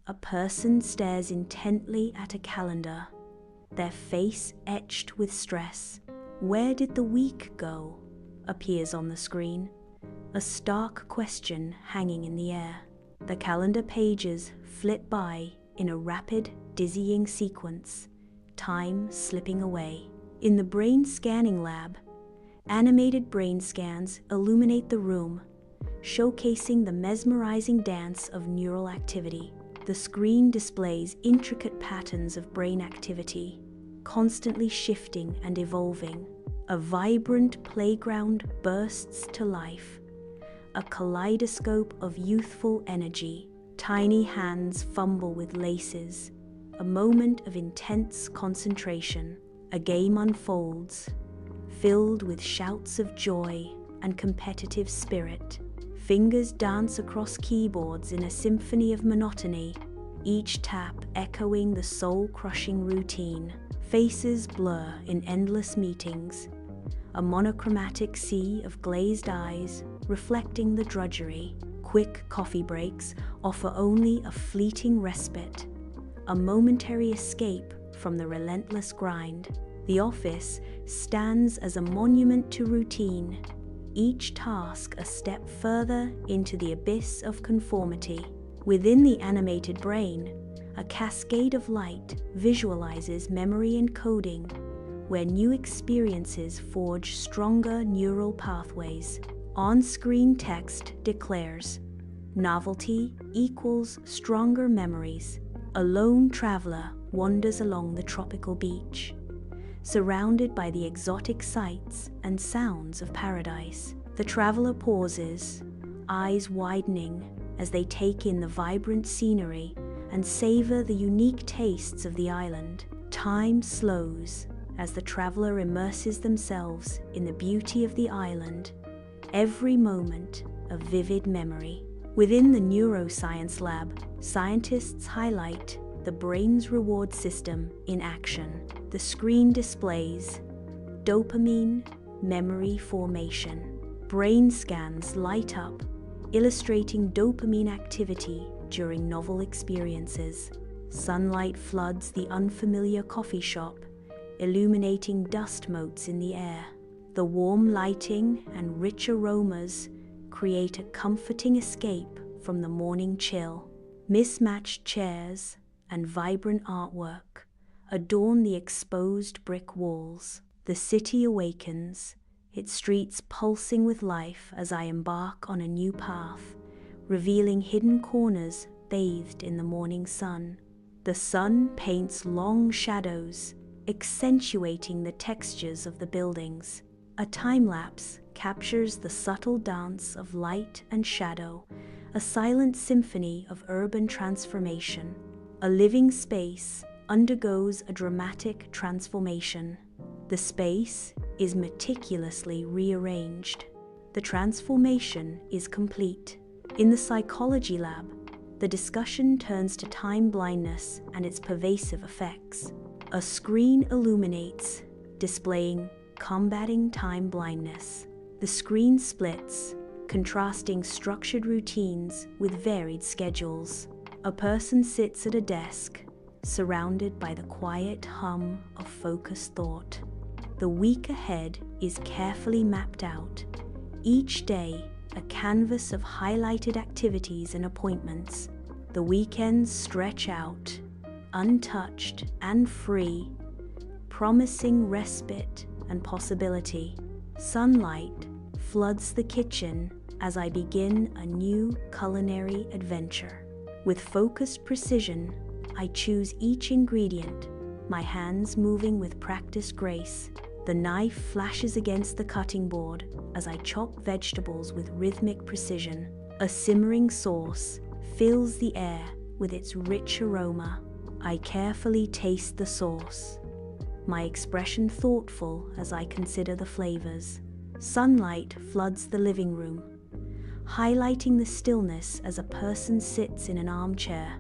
a person stares intently at a calendar, their face etched with stress. "Where did the week go?" appears on the screen, a stark question hanging in the air. The calendar pages flit by in a rapid, dizzying sequence, time slipping away. In the brain scanning lab, animated brain scans illuminate the room, showcasing the mesmerizing dance of neural activity. The screen displays intricate patterns of brain activity, constantly shifting and evolving. A vibrant playground bursts to life, a kaleidoscope of youthful energy. Tiny hands fumble with laces, a moment of intense concentration. A game unfolds, filled with shouts of joy and competitive spirit. Fingers dance across keyboards in a symphony of monotony, each tap echoing the soul-crushing routine. Faces blur in endless meetings, a monochromatic sea of glazed eyes reflecting the drudgery. Quick coffee breaks offer only a fleeting respite, a momentary escape from the relentless grind. The office stands as a monument to routine, each task a step further into the abyss of conformity. Within the animated brain, a cascade of light visualizes memory encoding, where new experiences forge stronger neural pathways. On-screen text declares, "Novelty equals stronger memories." A lone traveler wanders along the tropical beach, surrounded by the exotic sights and sounds of paradise. The traveler pauses, eyes widening as they take in the vibrant scenery and savor the unique tastes of the island. Time slows as the traveler immerses themselves in the beauty of the island, every moment a vivid memory. Within the neuroscience lab, scientists highlight the brain's reward system in action. The screen displays dopamine memory formation. Brain scans light up, illustrating dopamine activity during novel experiences. Sunlight floods the unfamiliar coffee shop, illuminating dust motes in the air. The warm lighting and rich aromas create a comforting escape from the morning chill. Mismatched chairs and vibrant artwork adorn the exposed brick walls. The city awakens, its streets pulsing with life as I embark on a new path, revealing hidden corners bathed in the morning sun. The sun paints long shadows, accentuating the textures of the buildings. A time-lapse captures the subtle dance of light and shadow, a silent symphony of urban transformation. A living space undergoes a dramatic transformation. The space is meticulously rearranged. The transformation is complete. In the psychology lab, the discussion turns to time blindness and its pervasive effects. A screen illuminates, displaying combating time blindness. The screen splits, contrasting structured routines with varied schedules. A person sits at a desk, surrounded by the quiet hum of focused thought. The week ahead is carefully mapped out, each day a canvas of highlighted activities and appointments. The weekends stretch out, untouched and free, promising respite and possibility. Sunlight floods the kitchen as I begin a new culinary adventure. With focused precision, I choose each ingredient, my hands moving with practiced grace. The knife flashes against the cutting board as I chop vegetables with rhythmic precision. A simmering sauce fills the air with its rich aroma. I carefully taste the sauce, my expression thoughtful as I consider the flavors. Sunlight floods the living room, highlighting the stillness as a person sits in an armchair,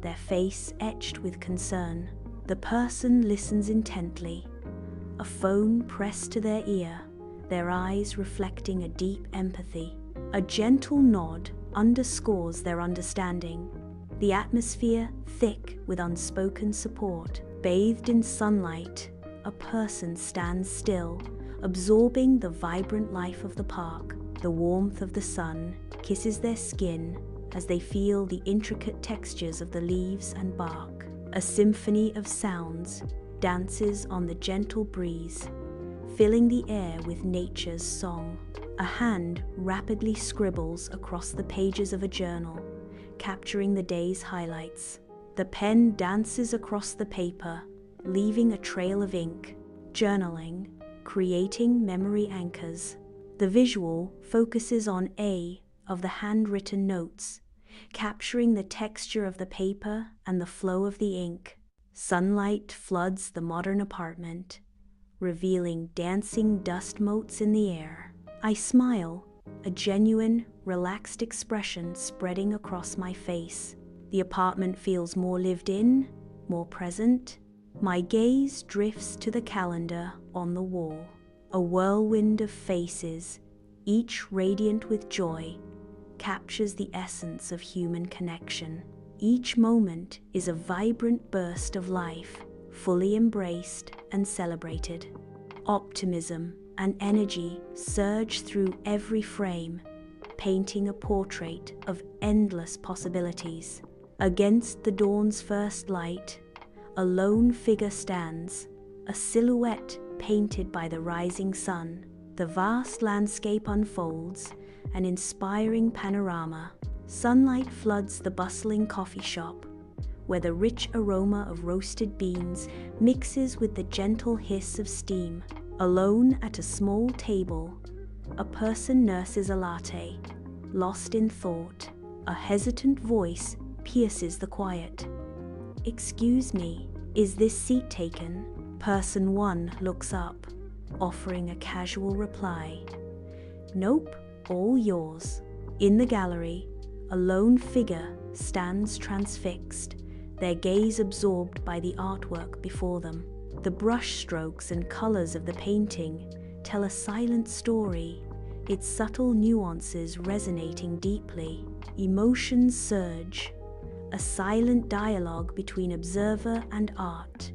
their face etched with concern. The person listens intently, a phone pressed to their ear, their eyes reflecting a deep empathy. A gentle nod underscores their understanding, the atmosphere thick with unspoken support. Bathed in sunlight, a person stands still, absorbing the vibrant life of the park. The warmth of the sun kisses their skin as they feel the intricate textures of the leaves and bark. A symphony of sounds dances on the gentle breeze, filling the air with nature's song. A hand rapidly scribbles across the pages of a journal, capturing the day's highlights. The pen dances across the paper, leaving a trail of ink. Journaling, creating memory anchors. The visual focuses on A of the handwritten notes, capturing the texture of the paper and the flow of the ink. Sunlight floods the modern apartment, revealing dancing dust motes in the air. I smile, a genuine, relaxed expression spreading across my face. The apartment feels more lived in, more present. My gaze drifts to the calendar on the wall. A whirlwind of faces, each radiant with joy, captures the essence of human connection. Each moment is a vibrant burst of life, fully embraced and celebrated. Optimism and energy surge through every frame, painting a portrait of endless possibilities. Against the dawn's first light, a lone figure stands, a silhouette painted by the rising sun. The vast landscape unfolds, an inspiring panorama. Sunlight floods the bustling coffee shop, where the rich aroma of roasted beans mixes with the gentle hiss of steam. Alone at a small table, a person nurses a latte, lost in thought. A hesitant voice pierces the quiet. "Excuse me, is this seat taken?" Person 1 looks up, offering a casual reply. "Nope, all yours." In the gallery, a lone figure stands transfixed, their gaze absorbed by the artwork before them. The brushstrokes and colors of the painting tell a silent story, its subtle nuances resonating deeply. Emotions surge, a silent dialogue between observer and art,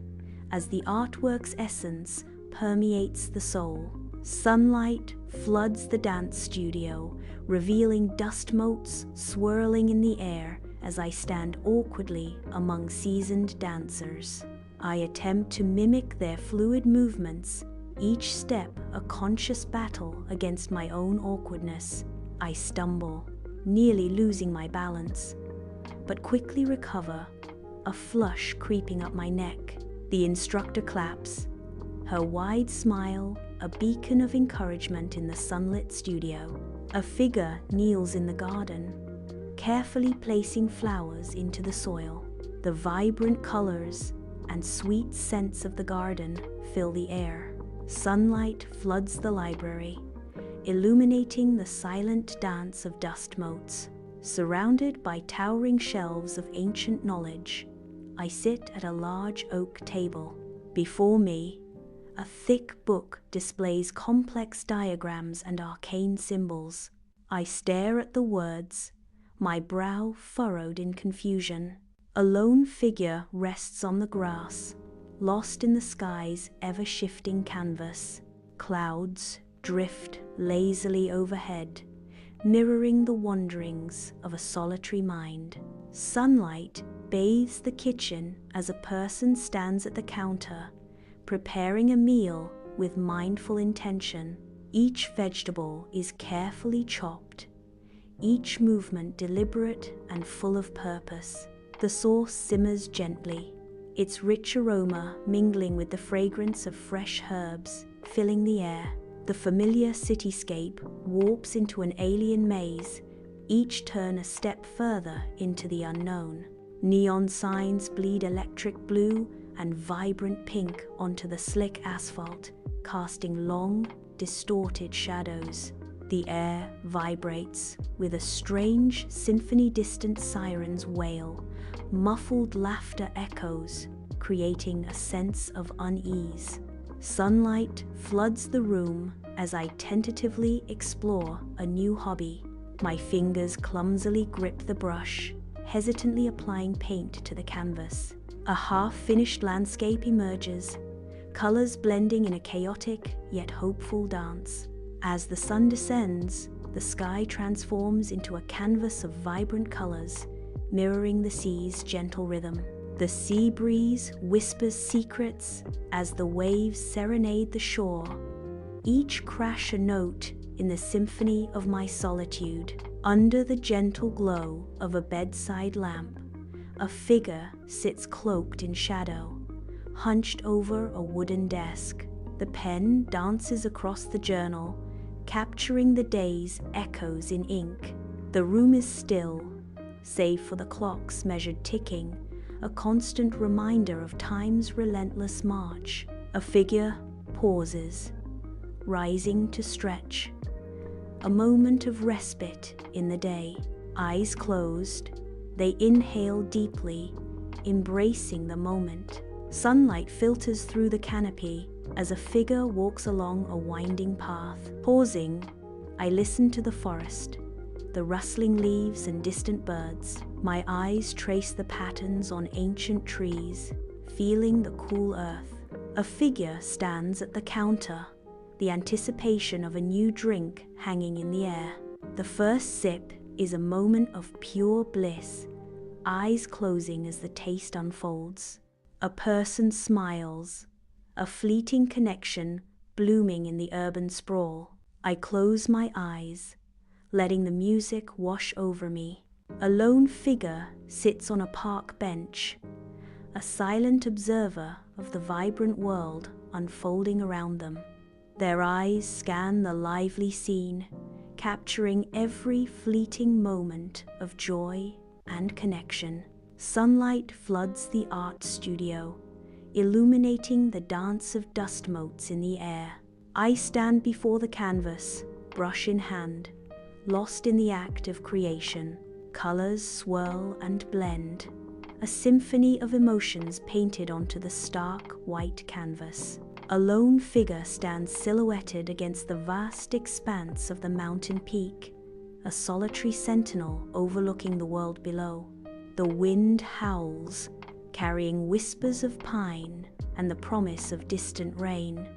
as the artwork's essence permeates the soul. Sunlight floods the dance studio, revealing dust motes swirling in the air as I stand awkwardly among seasoned dancers. I attempt to mimic their fluid movements, each step a conscious battle against my own awkwardness. I stumble, nearly losing my balance, but quickly recover, a flush creeping up my neck. The instructor claps, her wide smile a beacon of encouragement in the sunlit studio. A figure kneels in the garden, carefully placing flowers into the soil. The vibrant colors and sweet scents of the garden fill the air. Sunlight floods the library, illuminating the silent dance of dust motes. Surrounded by towering shelves of ancient knowledge, I sit at a large oak table. Before me, a thick book displays complex diagrams and arcane symbols. I stare at the words, my brow furrowed in confusion. A lone figure rests on the grass, lost in the sky's ever-shifting canvas. Clouds drift lazily overhead, mirroring the wanderings of a solitary mind. Sunlight bathes the kitchen as a person stands at the counter, preparing a meal with mindful intention. Each vegetable is carefully chopped, each movement deliberate and full of purpose. The sauce simmers gently, its rich aroma mingling with the fragrance of fresh herbs, filling the air. The familiar cityscape warps into an alien maze, each turn a step further into the unknown. Neon signs bleed electric blue and vibrant pink onto the slick asphalt, casting long, distorted shadows. The air vibrates with a strange symphony. Distant sirens wail, muffled laughter echoes, creating a sense of unease. Sunlight floods the room as I tentatively explore a new hobby. My fingers clumsily grip the brush, hesitantly applying paint to the canvas. A half-finished landscape emerges, colors blending in a chaotic yet hopeful dance. As the sun descends, the sky transforms into a canvas of vibrant colors, mirroring the sea's gentle rhythm. The sea breeze whispers secrets as the waves serenade the shore, each crash a note in the symphony of my solitude. Under the gentle glow of a bedside lamp, a figure sits cloaked in shadow, hunched over a wooden desk. The pen dances across the journal, capturing the day's echoes in ink. The room is still, save for the clock's measured ticking, a constant reminder of time's relentless march. A figure pauses, rising to stretch. A moment of respite in the day. Eyes closed, they inhale deeply, embracing the moment. Sunlight filters through the canopy as a figure walks along a winding path. Pausing, I listen to the forest, the rustling leaves and distant birds. My eyes trace the patterns on ancient trees, feeling the cool earth. A figure stands at the counter, the anticipation of a new drink hanging in the air. The first sip is a moment of pure bliss, eyes closing as the taste unfolds. A person smiles, a fleeting connection blooming in the urban sprawl. I close my eyes, letting the music wash over me. A lone figure sits on a park bench, a silent observer of the vibrant world unfolding around them. Their eyes scan the lively scene, capturing every fleeting moment of joy and connection. Sunlight floods the art studio, illuminating the dance of dust motes in the air. I stand before the canvas, brush in hand, lost in the act of creation. Colors swirl and blend, a symphony of emotions painted onto the stark white canvas. A lone figure stands silhouetted against the vast expanse of the mountain peak, a solitary sentinel overlooking the world below. The wind howls, carrying whispers of pine and the promise of distant rain,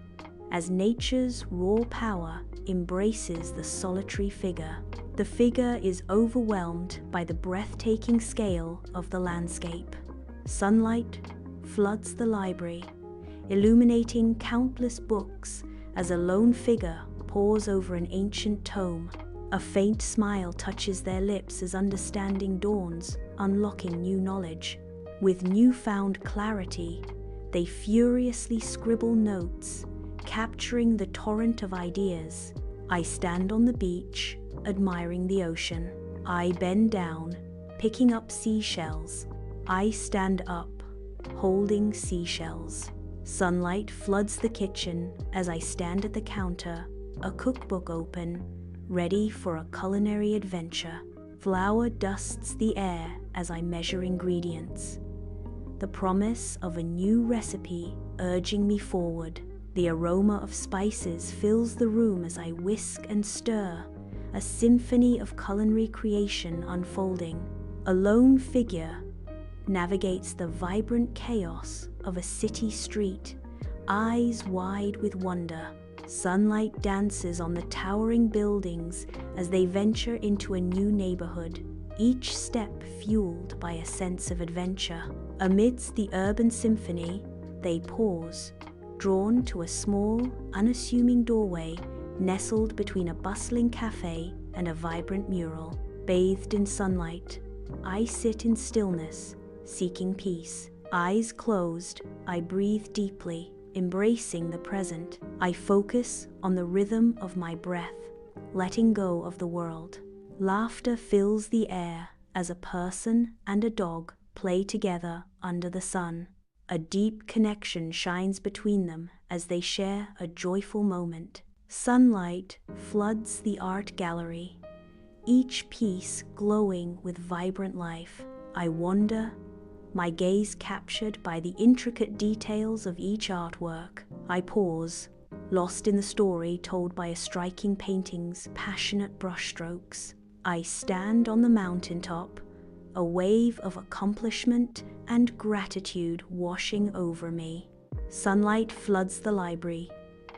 as nature's raw power embraces the solitary figure. The figure is overwhelmed by the breathtaking scale of the landscape. Sunlight floods the library, illuminating countless books as a lone figure pores over an ancient tome. A faint smile touches their lips as understanding dawns, unlocking new knowledge. With newfound clarity, they furiously scribble notes, capturing the torrent of ideas. I stand on the beach, admiring the ocean. I bend down, picking up seashells. I stand up, holding seashells. Sunlight floods the kitchen as I stand at the counter, a cookbook open, ready for a culinary adventure. Flour dusts the air as I measure ingredients, the promise of a new recipe urging me forward. The aroma of spices fills the room as I whisk and stir, a symphony of culinary creation unfolding. A lone figure navigates the vibrant chaos of a city street, eyes wide with wonder. Sunlight dances on the towering buildings as they venture into a new neighborhood, each step fueled by a sense of adventure. Amidst the urban symphony, they pause, drawn to a small, unassuming doorway nestled between a bustling cafe and a vibrant mural. Bathed in sunlight, I sit in stillness, seeking peace. Eyes closed, I breathe deeply, embracing the present. I focus on the rhythm of my breath, letting go of the world. Laughter fills the air as a person and a dog play together under the sun. A deep connection shines between them as they share a joyful moment. Sunlight floods the art gallery, each piece glowing with vibrant life. I wander, my gaze captured by the intricate details of each artwork. I pause, lost in the story told by a striking painting's passionate brushstrokes. I stand on the mountaintop, a wave of accomplishment and gratitude washing over me. Sunlight floods the library,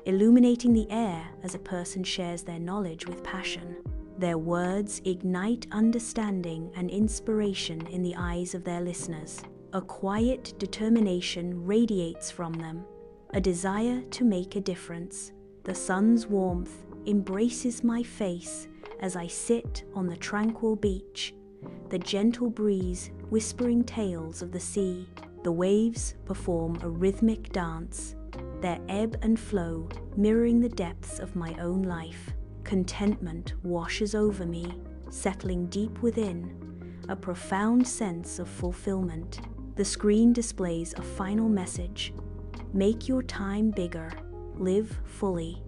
illuminating the air as a person shares their knowledge with passion. Their words ignite understanding and inspiration in the eyes of their listeners. A quiet determination radiates from them, a desire to make a difference. The sun's warmth embraces my face as I sit on the tranquil beach, the gentle breeze whispering tales of the sea. The waves perform a rhythmic dance, their ebb and flow mirroring the depths of my own life. Contentment washes over me, settling deep within, a profound sense of fulfillment. The screen displays a final message: make your time bigger, live fully.